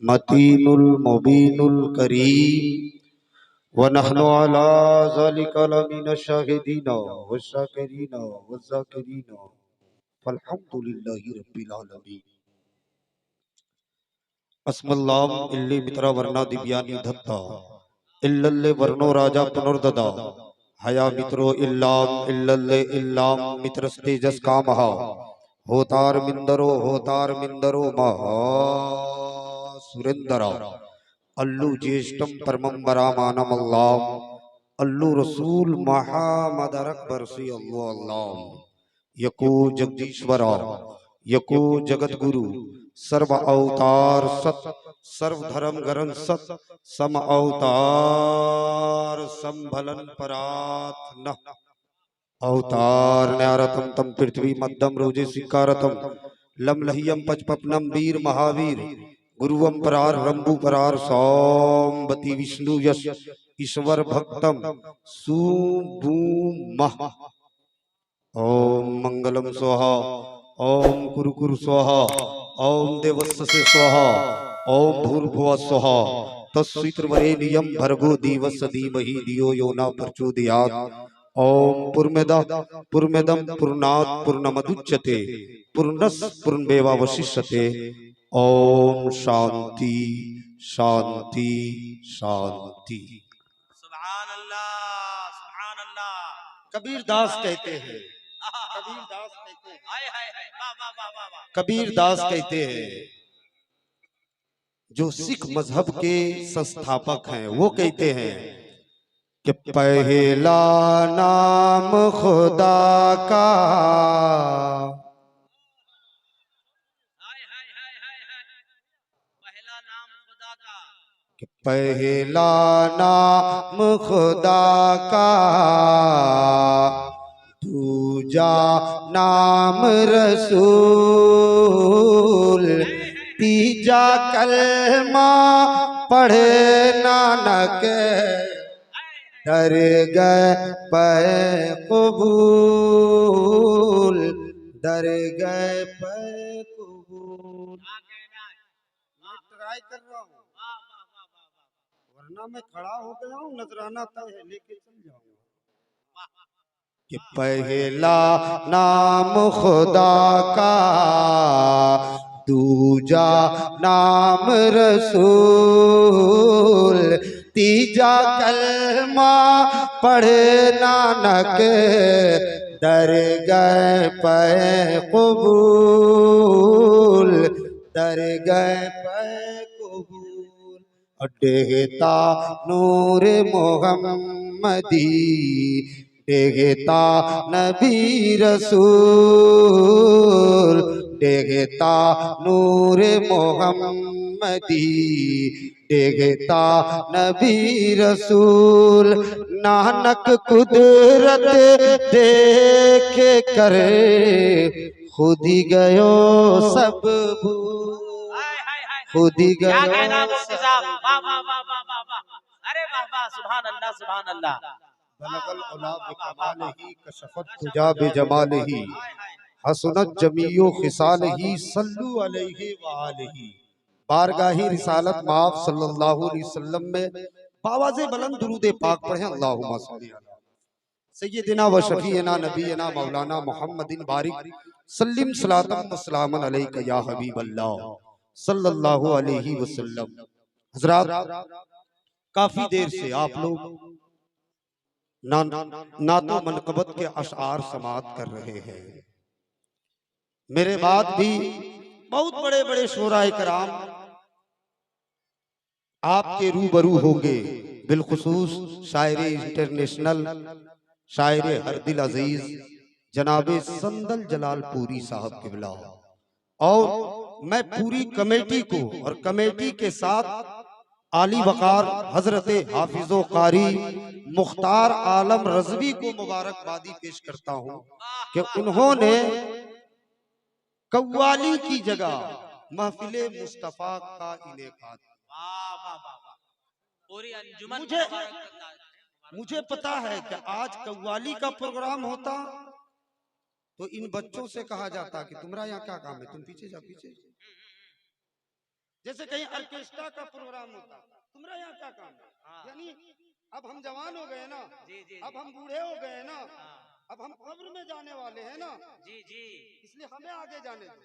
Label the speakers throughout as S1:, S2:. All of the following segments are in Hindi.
S1: मतीनुल मुबीनुल करीम व नहनु अला ज़ालिका लमिन शाहिदीन व शाकिरीन व ज़ाकिरीन वल्हम्दुलिल्लाहि रब्बिल आलमीन। अस्मल्लाम इल्ली मित्रा वर्णा दिव्यानि धत्ता इल्लल्ले वर्णो राजा पुनर्ददा हया मित्रो इल्लाम मित्रस्ते जस कामहा होतार मिंदरो महा सुरेंदरा अल्लु ज्येष्ठम परमं वरामानम अल्लाह अल्लु रसूल महामद अकबर सी अल्लाह यको जगदीश्वरा यको जगत गुरु सर्व अवतार सत सर्व धर्म गरन सत सम अवतार संभलन परात न अवतार न्यारतम तम पृथ्वी मद्दम रोजे सिकारतम लम लहियम पचपपनम वीर महावीर गुरुवम परार रंबु परार सोमवती विष्णु यश ईश्वर भक्तम सुभूमः ओम मंगलम स्वाहा ओम कुरु स्वाहा ओम देवस्य स्वाहा ओम भूर्भुवः स्वाहा तस्वितुर्वरेण्यं भर्गो देवस्य धीमहि धियो यो न प्रचोदयात् ओम पुर्मेदम पूर्णात् पूर्णमदुच्यते पूर्णस् पूर्णमेवावशिष्यते ओम शांति शांति शांति।
S2: सुभान अल्लाह सुभान अल्लाह।
S1: कबीर दास कहते हैं
S2: हाय हाय हाय वाह वाह वाह वाह वाह।
S1: कबीर दास कहते हैं जो सिख मजहब के संस्थापक हैं वो कहते हैं कि पहला नाम खुदा का
S2: हाय हाय हाय हाय हाय। पहला नाम खुदा का।
S1: कि पहला नाम खुदा का दूजा नाम रसूल तीजा कलमा पढ़े नानक डर गए पे कबूल डर गए पे कबूल। मैं ट्राई कर रहा हूँ
S2: वाह वाह वाह वाह वाह।
S1: वरना मैं खड़ा हो गया हूँ नजराना तय है लेके चल जाऊंगा
S2: वाह
S1: कि पहला नाम खुदा का दूजा नाम रसूल तीजा कलमा पढ़े नानक डर गए पे कबूल डर गए पे कबूल। डेगता नूर मोहम्मदी डेगता नबी रसूल डेगता नूर मोहम्मदी डेगता नबी रसूल नानक कुदरत देख कर खुद ही गयो सब भूल
S2: हाय हाय हाय।
S1: खुद ही
S2: क्या
S1: गयो
S2: कहना मुफ्ती साहब। वाह वाह वाह वाह वाह वाह। अरे वाह वाह सुभान अल्लाह सुभान अल्लाह।
S1: बलगल उला बिकमालिही कशफत तुजा बिजमालिही
S2: हाय हाय।
S1: हसनत जमीयो खिसालिही सल्लु अलैहि व आलिही। बारगाही रिसालत माफ सल्लल्लाहु अलैहि वसल्लम में बावाज़े बुलंद दुरूद पाक पढ़ें। अल्लाहुम्मा सल्ली अला सय्यिदिना व शफीना नबीना मौलाना मुहम्मदिन बारिक सल्लिम सलातम व सलामन अलैका या हबीबल्लाह सल्लल्लाहु अलैहि वसल्लम। हजरात काफी देर से आप लोग नातो मनकबत के अशआर समात कर रहे हैं। मेरे बाद भी बहुत बड़े बड़े शोराए कराम आपके रूबरू होंगे, बिलखुसूस शायर इंटरनेशनल शायर हर दिल अजीज जनाबे संदल जलालपुरी साहब किबला। और मैं पूरी कमेटी को और कमेटी के साथ आली वकार हजरत हाफिजो कारी मुख्तार आलम रजवी को मुबारकबादी पेश करता हूँ कि उन्होंने कव्वाली की जगह महफिले मुस्तफा का इनेकाद।
S2: वाह वाह वाह वाह। पूरी अंजुमन
S1: मुझे पता है कि आज कव्वाली का प्रोग्राम होता तो इन बच्चों से कहा जाता कि तुम्हारा यहाँ क्या काम है, तुम पीछे जाओ पीछे। जैसे कहीं ऑर्केस्ट्रा का प्रोग्राम होता, तुम्हारा यहाँ क्या काम है?
S2: हाँ।
S1: यानी अब हम जवान हो गए ना,
S2: जी जी
S1: अब हम बूढ़े हो गए ना,
S2: हाँ।
S1: अब हम कब्र में जाने वाले हैं ना,
S2: जी जी
S1: इसलिए हमें आगे जाने दो,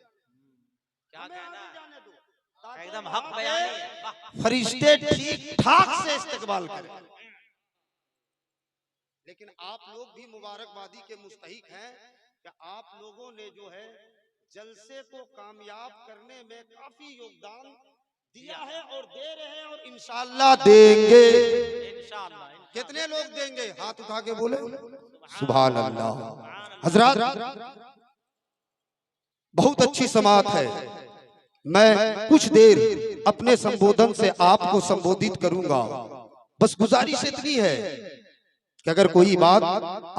S2: क्या
S1: हमें
S2: कहना
S1: आगे
S2: है?
S1: जाने दो, ताकि
S2: एकदम
S1: वहाँ
S2: हक
S1: पे
S2: बयानी है। वाह।
S1: फरिश्ते ठीक ठाक से इस्तकबाल करें। लेकिन आप लोग भी मुबारकबादी के मुस्तहिक हैं कि आप लोगों ने जो है जलसे को कामयाब करने में काफी योगदान दिया है और दे रहे हैं और इंशाअल्लाह देंगे।
S2: इंशाअल्लाह
S1: कितने लोग देंगे? हाथ उठा के बोले सुभान अल्लाह। हजरात, बहुत अच्छी समाअत है। मैं कुछ देर अपने संबोधन से आपको संबोधित करूंगा। बस गुजारिश इतनी है कि अगर कोई बात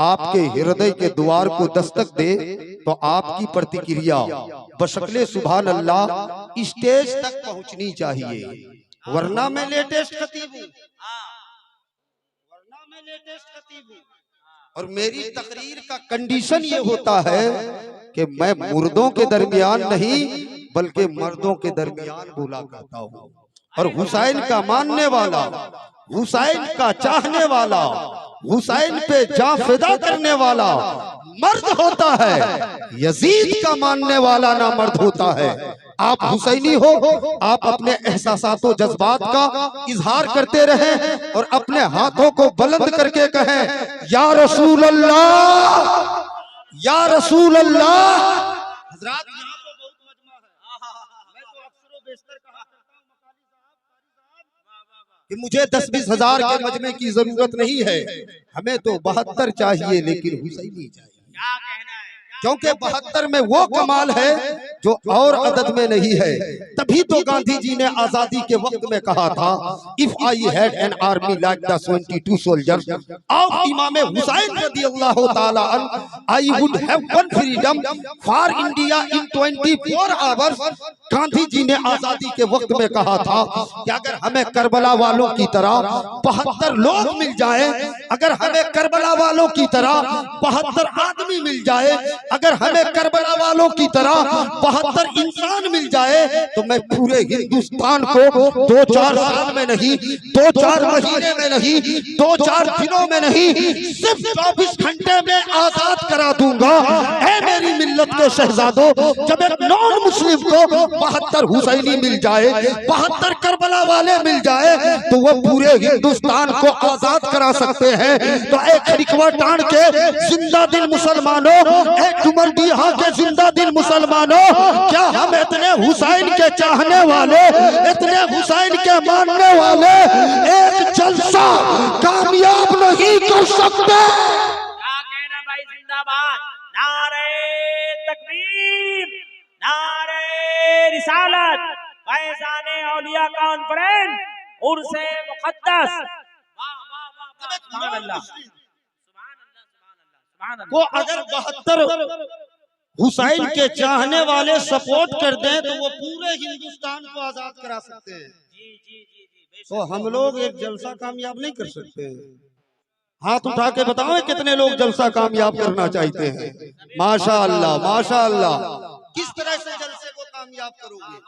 S1: आपके हृदय के द्वार को दस्तक दे तो आपकी प्रतिक्रिया बशक्ले सुभान अल्लाह स्टेज तक पहुंचनी चाहिए। वरना मैं लेटेस्ट खतीब हूँ, वरना मैं लेटेस्ट खतीब हूँ और मेरी तकरीर का कंडीशन ये होता है कि मैं मुर्दों के दरमियान नहीं बल्कि मर्दों के दरमियान बोला करता हूँ। और हुसैन का मानने वाला, हुसैन का चाहने वाला, हुसैन पे जान फिदा करने वाला मर्द होता है, यजीद का मानने वाला ना मर्द होता है। आप हुसैनी हो, आप अपने एहसासात और जज्बात का इजहार करते रहें और अपने हाथों को बुलंद करके कहें या रसूल अल्लाह, या रसूल अल्लाह। हजरात, यहाँ तो बहुत मजमा है। मैं तो अक्सर व बेशतर कहा करता हूँ मकाली साहब कि मुझे 10-20 हजार के मजमे की जरूरत नहीं है, हमें तो 72 चाहिए, लेकिन हुसैनी चाहिए।
S2: क्या कहना है?
S1: क्योंकि 72 में वो कमाल है जो और अदद में नहीं है। तभी तो गांधी जी ने आजादी के वक्त में कहा था, if I had an army like the 22 soldiers of Imam Hussain रदियल्लाहु ताला अन्हु, I would have won freedom for India in 24 hours. Gandhi ji ने आजादी के वक्त में कहा था कि अगर हमें करबला वालों की तरह 72 लोग मिल जाए, अगर हमें करबला वालों की तरह 72 आदमी मिल जाए, अगर हमें करबला वालों की तरह 72 इंसान मिल जाए, तो मैं पूरे हिंदुस्तान को 2-4 साल में नहीं, 2-4 महीने में नहीं, 2-4 दिनों में नहीं, सिर्फ 24 घंटे में आजाद करा दूंगा। ऐ मेरी मिल्लत के शहजादों, जब एक नॉन मुस्लिम को 72 हुसैनी मिल जाए, 72 करबला वाले मिल जाए, तो वो पूरे हिंदुस्तान को आजाद करा सकते हैं। तो एक खरिकवा टांड के जिंदा दिल मुसलमानों, एक डुमरडीहा के जिंदा दिल मुसलमानों, क्या हम इतने हुसैन के चाहने वाले, इतने हुसैन के मानने वाले एक जलसा कामयाब नहीं कर सकते?
S2: क्या कहना भाई? जिंदाबाद। नारे तकबीर, नारे रिसालत, फैज़ाने औलिया कॉन्फ्रेंस, उर्से मुक़द्दस। वाह वाह वाह, सुभान अल्लाह, सुभान अल्लाह, सुभान अल्लाह,
S1: को अगर 72 हुसैन के चाहने वाले सपोर्ट कर दें तो वो पूरे हिंदुस्तान को आजाद करा सकते हैं।
S2: जी जी जी जी।
S1: तो हम लोग एक जलसा कामयाब नहीं कर सकते? हाथ उठा के बताओ कितने लोग जलसा कामयाब करना चाहते हैं? माशाअल्लाह, माशाअल्लाह। किस तरह से जलसे को कामयाब करोगे?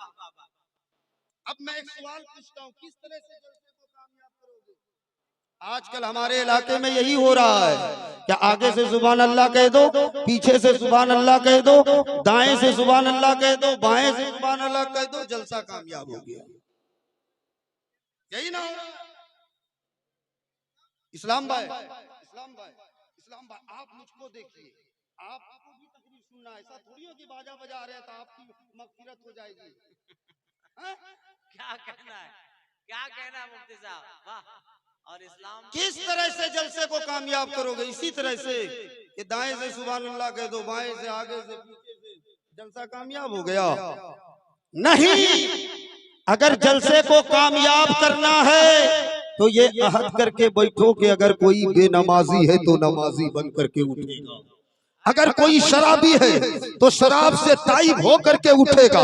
S1: अब मैं एक सवाल पूछता हूँ, किस तरह से जलसे को कामयाब करोगे? आजकल हमारे इलाके में यही हो रहा है कि आगे से सुभान अल्लाह कह दो, पीछे से सुभान अल्लाह कह दो, दाएं से सुभान अल्लाह कह दो, बाएं से सुभान अल्लाह कह दो, जलसा कामयाब हो गया। यही ना? इस्लाम भाई, इस्लाम भाई, इस्लाम भाई, आप मुझको देखिए, आपको भी तकरीर सुनना है। ऐसा थोड़ी हो कि बाजा बजा रहे हैं तो आपकी मगफिरत हो जाएगी।
S2: क्या कहना है? क्या कहना है मुफ्ती साहब? वाह। और इस्लाम
S1: किस तरह से जलसे को कामयाब करोगे? इसी तरह से कि दाएं से सुभान अल्लाह कह दो, बाएं से, आगे से, पीछे से, जलसा कामयाब हो गया? नहीं, अगर जलसे को कामयाब करना है तो ये अहद करके बैठो कि अगर कोई बेनमाजी है तो नमाजी बन करके उठेगा, अगर कोई शराबी है तो शराब से ताइब हो करके उठेगा,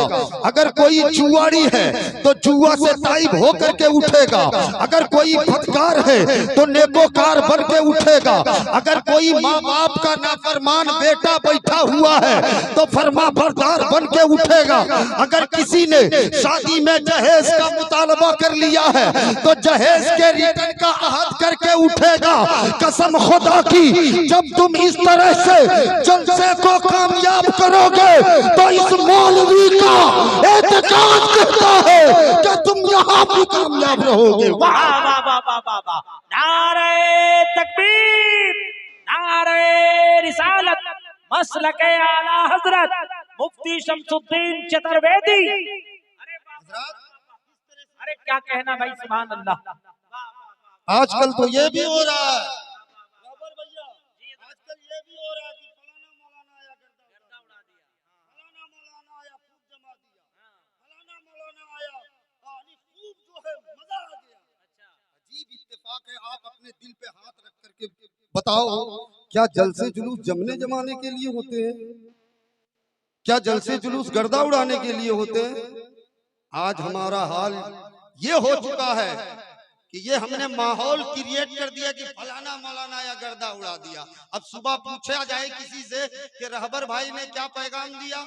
S1: अगर कोई जुआरी है तो जुआ से ताइब हो करके उठेगा, अगर कोई बदकार है तो नेकोकार बन के उठेगा, अगर कोई माँ बाप का नाफरमान बेटा बैठा हुआ है तो फरमा बरदार बन के उठेगा, अगर किसी ने शादी में जहेज का मुतालबा कर लिया है तो जहेज के रिटर्न का अहद करके उठेगा। कसम खुदा की, जब तुम इस तरह से जलसे को कामयाब करोगे तो इस मौलवी का एतकाद कहता है कि तुम यहाँ भी कामयाब रहोगे।
S2: वाह वाह वाह वाह वाह वाह, नारे तकबीर, नारे रिसालत, मसलके आला हजरत मुफ्ती शमसुद्दीन चतुर्वेदी। अरे क्या कहना भाई, सुभान अल्लाह।
S1: आजकल तो ये भी हो रहा है, आजकल ये भी हो रहा है कि फलाना मौलाना आया गर्दा उड़ा दिया, फलाना मौलाना आया खूब जमा दिया, फलाना मौलाना आया खूब जो है मजा आ गया। अजीब इत्तेफाक है, आप अपने दिल पे हाथ रख करके बताओ, क्या जलसे जुलूस जमने जमाने के लिए होते हैं? क्या जलसे जुलूस गर्दा उड़ाने के लिए होते हैं? आज हमारा हाल ये हो चुका है कि ये हमने माहौल क्रिएट कर दिया कि फलाना मौलाना या गर्दा उड़ा दिया। अब सुबह पूछा जाए किसी से कि रहबर भाई ने क्या पैगाम दिया,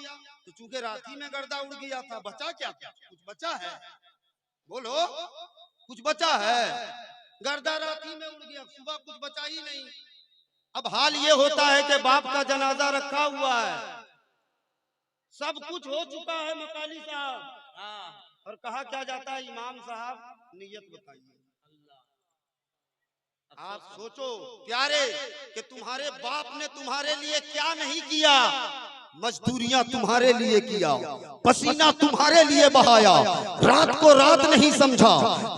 S1: तो चूंकि राती में गर्दा उड़ गया था, बचा क्या था? कुछ बचा है? बोलो, कुछ बचा है? गर्दा राती में उड़ गया, सुबह कुछ बचा ही नहीं। अब हाल ये होता है कि बाप का जनाजा रखा हुआ है, सब कुछ हो चुका है मकाली साहब, और कहा क्या जाता है, इमाम साहब नियत बताइए। आप सोचो प्यारे कि तुम्हारे बाप ने तुम्हारे लिए क्या नहीं किया, मजदूरियां तुम्हारे लिए किया, पसीना तुम्हारे लिए बहाया, रात को रात नहीं समझा,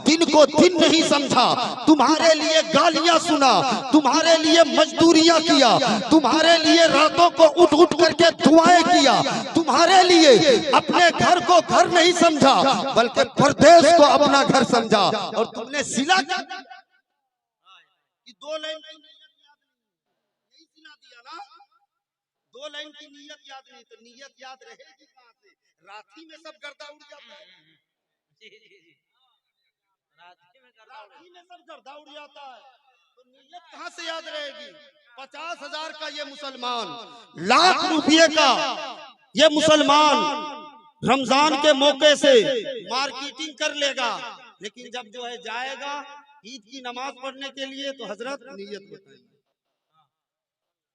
S1: दिन को दिन नहीं समझा, तुम्हारे लिए गालियां सुना, तुम्हारे लिए मजदूरियां किया, तुम्हारे लिए रातों को उठ उठ करके दुआएं किया, तुम्हारे लिए अपने घर को घर नहीं समझा बल्कि परदेश को अपना घर समझा। और तुमने सिला कि 2 लाइन की नियत याद नहीं, सिला दिया ना, 2 लाइन की नियत याद नहीं, तो नियत याद रहेगी कहां से? राती में सब गर्दा उड़ जाता है। जी जी जी, राती में सब गर्दा उड़ जाता है, तो नियत कहां से याद रहेगी? 50,000 का ये मुसलमान, लाख रुपये का ये मुसलमान रमजान के मौके से मार्केटिंग कर लेगा, लेकिन जब जो है जाएगा ईद की नमाज पढ़ने के लिए तो हजरत नियत बताइए।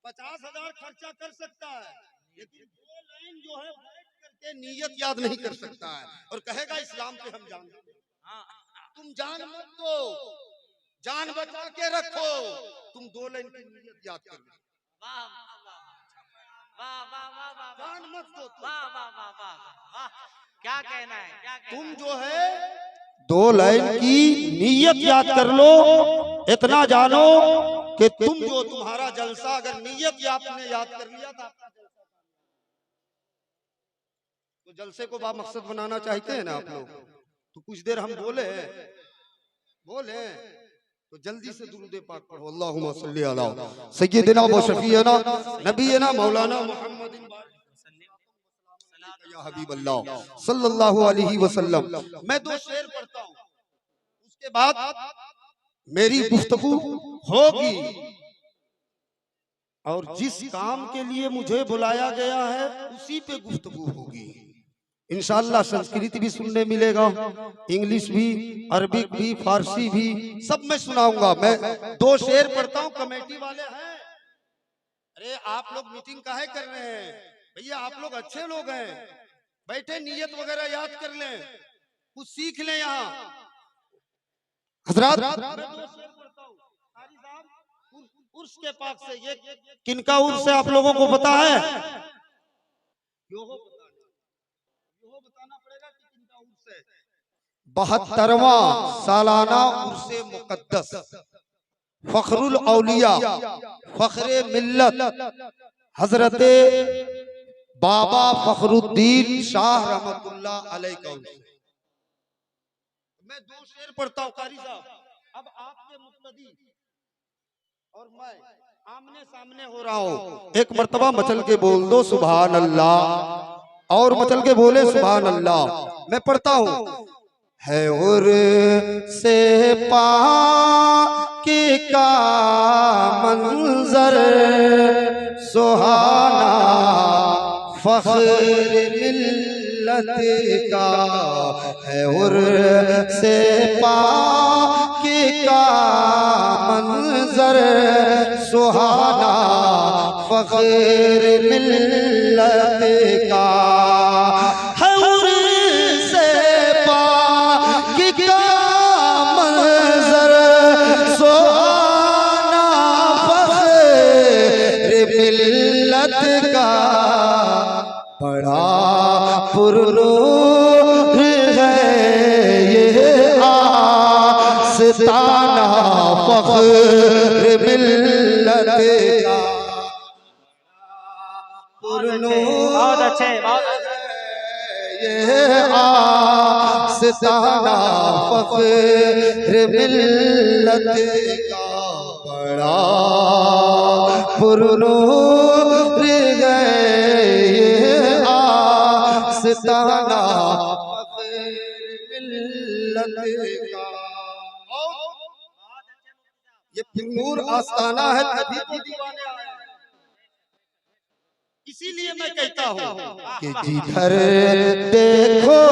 S1: 50,000 खर्चा कर सकता है, लेकिन 2 लाइन जो है बैठ करके नियत याद नहीं कर सकता है, और कहेगा इस्लाम पे हम जान दो। तुम जान मत दो, जान बचा के रखो, तुम 2 लाइन की नियत याद कर लो। जान मत दो,
S2: क्या कहना है, क्या कहना
S1: तुम जो है 2 लाइन की नियत याद कर लो, इतना जानो कि तुम जो तुम्हारा जलसा अगर नियत आपने याद कर लिया था, तो जलसे को बामकसद बनाना चाहते हैं ना आप लोग, तो कुछ देर हम बोले तो जल्दी से दुरूद पाक पढ़ो। अल्लाहुम्मा सल्ली अला सय्यिदिना व शफीना नबीना मौलाना मुहम्मदिन या हबीब अल्लाह सल्लल्लाहु अलैहि वसल्लम। मैं 2 शेर पढ़ता हूँ, उसके बाद मेरी गुफ्तगू होगी, और जिस काम के लिए मुझे बुलाया गया है उसी पे गुफ्तगू होगी इंशाअल्लाह। संस्कृत भी सुनने मिलेगा, इंग्लिश भी, अरबिक भी, फारसी भी, सब मैं सुनाऊंगा। मैं 2 शेर पढ़ता हूँ, कमेटी वाले हैं, अरे आप लोग मीटिंग काहे कर रहे हैं भैया, आप लोग अच्छे लोग हैं, बैठे नियत वगैरह याद कर लें, कुछ सीख लें यहाँ हजरात। उर्स के पाक से, ये किनका उर्स है आप लोगों को पता है? बताना पड़ेगा कि किनका उर्स है। 72वां सालाना उर्से मुकद्दस फखरुल औलिया फखरे मिल्लत हजरत बाबा फखरुद्दीन शाह रहमतुल्लाह अलैह का उर्स। मैं 2 शेर पढ़ता हूँ कारी साहब, अब आपके मुक्तदी और मैं आमने सामने हो रहा हूँ, एक मर्तबा मचल के बोल दो सुभान अल्लाह, और मचल के बोले सुभान अल्लाह। मैं पढ़ता हूँ, है और से पाकी का मंजर सुहाना, फख्र मिल्लत का है और से पाकी का मंजर सुहाना, फख्र मिल्लत का है और से पाकी का मंजर सुहाना, फख्र मिल्लत का बड़ा पुरूर है ये आस्ताना, फख्र मिल्लत का
S2: बहुत अच्छे, बहुत
S1: ये आस्ताना, फख्र मिल्लत का बड़ा पुरूर है ये आस्ताना, फख्र मिल्लत का। ये फिर आस्ताना है, तभी तो दीवाने आए हैं। इसीलिए मैं कहता हूँ कि जिधर देखो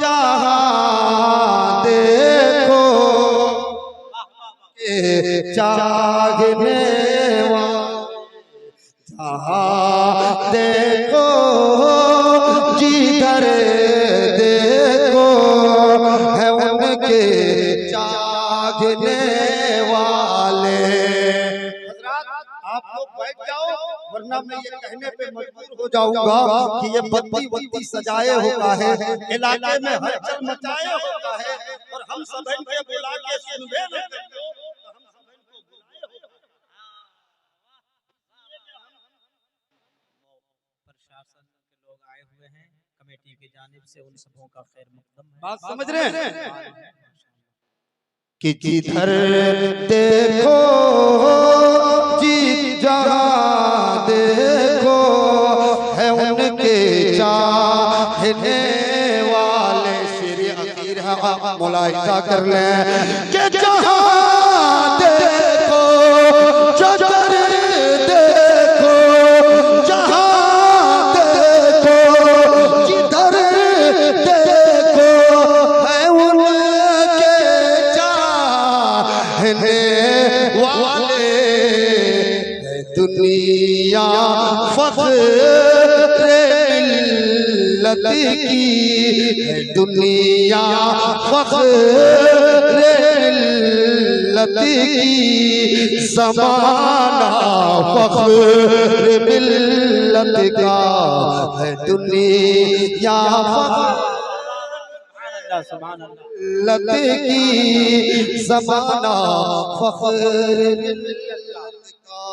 S1: जहाँ देखो चाहने जहाँ देखो, जिधर देखो है उनके चाहने वाले। आप लोग बैठ जाओ, वरना मैं ये कहने पे मजबूर हो जाऊंगा कि ये बत्ती बत्ती सजाए होता है, इलाके में हलचल मचाए होता है, और हम सब इनके बुला के सुनबे न करो, तो हम सब इनको बुलाए होता है।
S2: प्रशासन के लोग आए हुए हैं, कमेटी की जानिब से उन सबों का खैर मकदम है।
S1: बात समझ रहे हैं कि जिधर देखो जी जहाँ देखो है उनके चाहने वाले। शेर अखीर है, आप मुलाहिजा कर लें कि जहाँ देखो जिधर देखो, जहाँ देखो जिधर देखो है उनके चाहने वाले। दुनिया फख्र मिल्लत की, दुनिया फख्र मिल्लत की, ज़माना फख्र मिल्लत का है। दुनिया मिल्लत की, ज़माना फख्र मिल्लत का।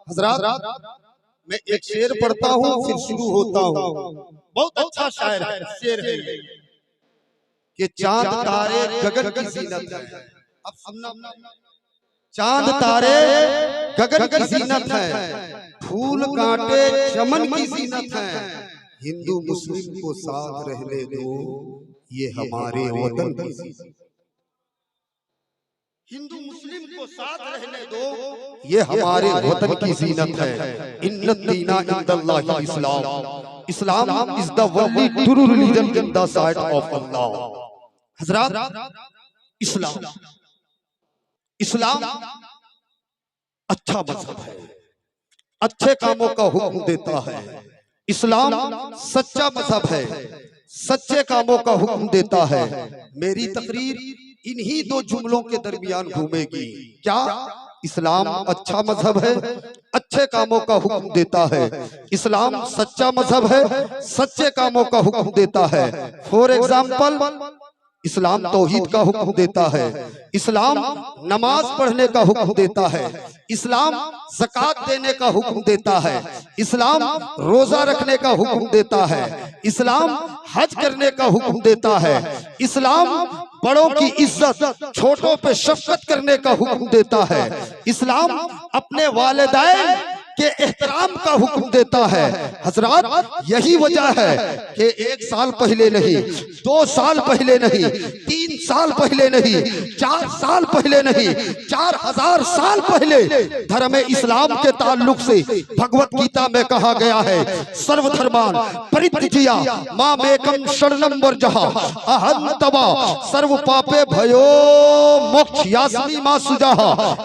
S1: हज़रात, मैं एक शेर पढ़ता हूँ फिर शुरू होता हूँ। बहुत अच्छा शायर है, शेर है ये कि चांद तारे गगन की जीनत है। अब सुनना, चांद तारे गगन की जीनत है, फूल कांटे चमन की जीनत है। हिंदू मुस्लिम को साथ रहने दो, ये हमारे वतन की जीनत। हिंदू मुस्लिम को साथ रहने दो, ये हमारे वतन की जीनत है। इन्नद दीना इंदल्लाहिल Islam, Islam is the only true religion in the sight of Allah. हज़रात, इस्लाम इस्लाम अच्छा मजहब है, अच्छे कामों का हुक्म देता है। इस्लाम सच्चा मजहब है, सच्चे कामों का हुक्म देता है। मेरी तकरीर इन्हीं दो जुमलों के दरमियान घूमेगी। क्या? इस्लाम अच्छा मजहब है, अच्छे कामों का हुक्म देता है। इस्लाम सच्चा मजहब है, सच्चे कामों का हुक्म देता है। फॉर एग्जाम्पल, इस्लाम तौहीद का हुक्म देता है, इस्लाम नमाज पढ़ने का हुक्म देता है, इस्लाम ज़कात देने का हुक्म देता है, इस्लाम रोजा रखने का हुक्म देता है, इस्लाम हज करने का हुक्म देता है, इस्लाम बड़ों की इज्जत छोटों पे शफकत करने का हुक्म देता है, इस्लाम अपने वालिदैन के एहतराम का हुक्म देता है। हजरात, यही वजह है कि 1 साल पहले नहीं, 2 साल पहले नहीं, 3 साल पहले नहीं, 4 साल पहले नहीं, 4000 साल पहले धर्म इस्लाम के ताल्लुक से भगवत गीता में कहा गया है, सर्वधर्मान परित्यज्य मामेकम शरणम वर्जः अहं तवा सर्व पापे भयो मोक्षयास्मि मा सुजः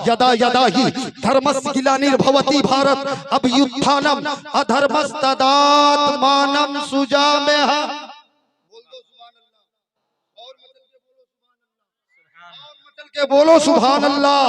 S1: यदा यदा हि धर्मस्य ग्लानिर्भवति भारत अभ्युत्थानम अधर्मस्तदात्मानं सुजाम्यह। बोल दो सुभान अल्लाह, और मचल के बोलो सुभान अल्लाह।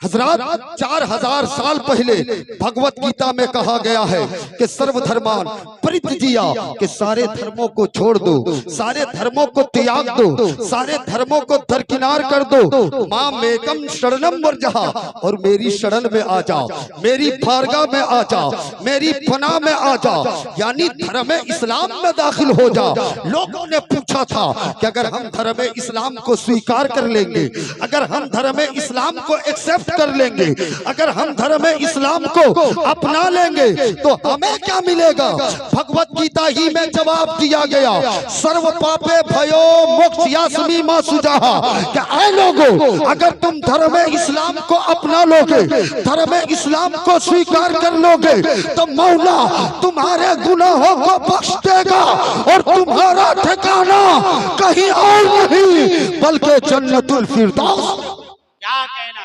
S1: हजरात, 4000 साल पहले भगवत गीता में कहा गया है कि सर्वधर्मान परित्यज्य, कि सारे धर्मों को छोड़ दो, सारे धर्मों को त्याग दो, सारे धर्मों को दरकिनार कर दो, मामेकम शरणम वर्जः, और मेरी शरण में आ जाओ, मेरी बारगाह में आ जाओ, मेरी पनाह में आ जाओ, यानी धर्म इस्लाम में दाखिल हो जाओ। लोगों ने पूछा था कि अगर हम धर्म इस्लाम को स्वीकार कर लेंगे, अगर हम धर्म इस्लाम को एक्सेप्ट कर लेंगे, अगर हम धर्म इस्लाम को अपना लेंगे तो हमें क्या मिलेगा? भगवत गीता ही में जवाब दिया गया, सर्व पापे भयो मोक्षयास्मि मा सुजः, कि ऐ लोगों, अगर तुम धर्म इस्लाम को अपना लोगे, धर्म इस्लाम को स्वीकार कर लोगे, तो मौला तुम्हारे गुनाहों को बख्श देगा और तुम्हारा ठिकाना कहीं और नहीं बल्कि जन्नतुल फिरदौस।
S2: क्या कहना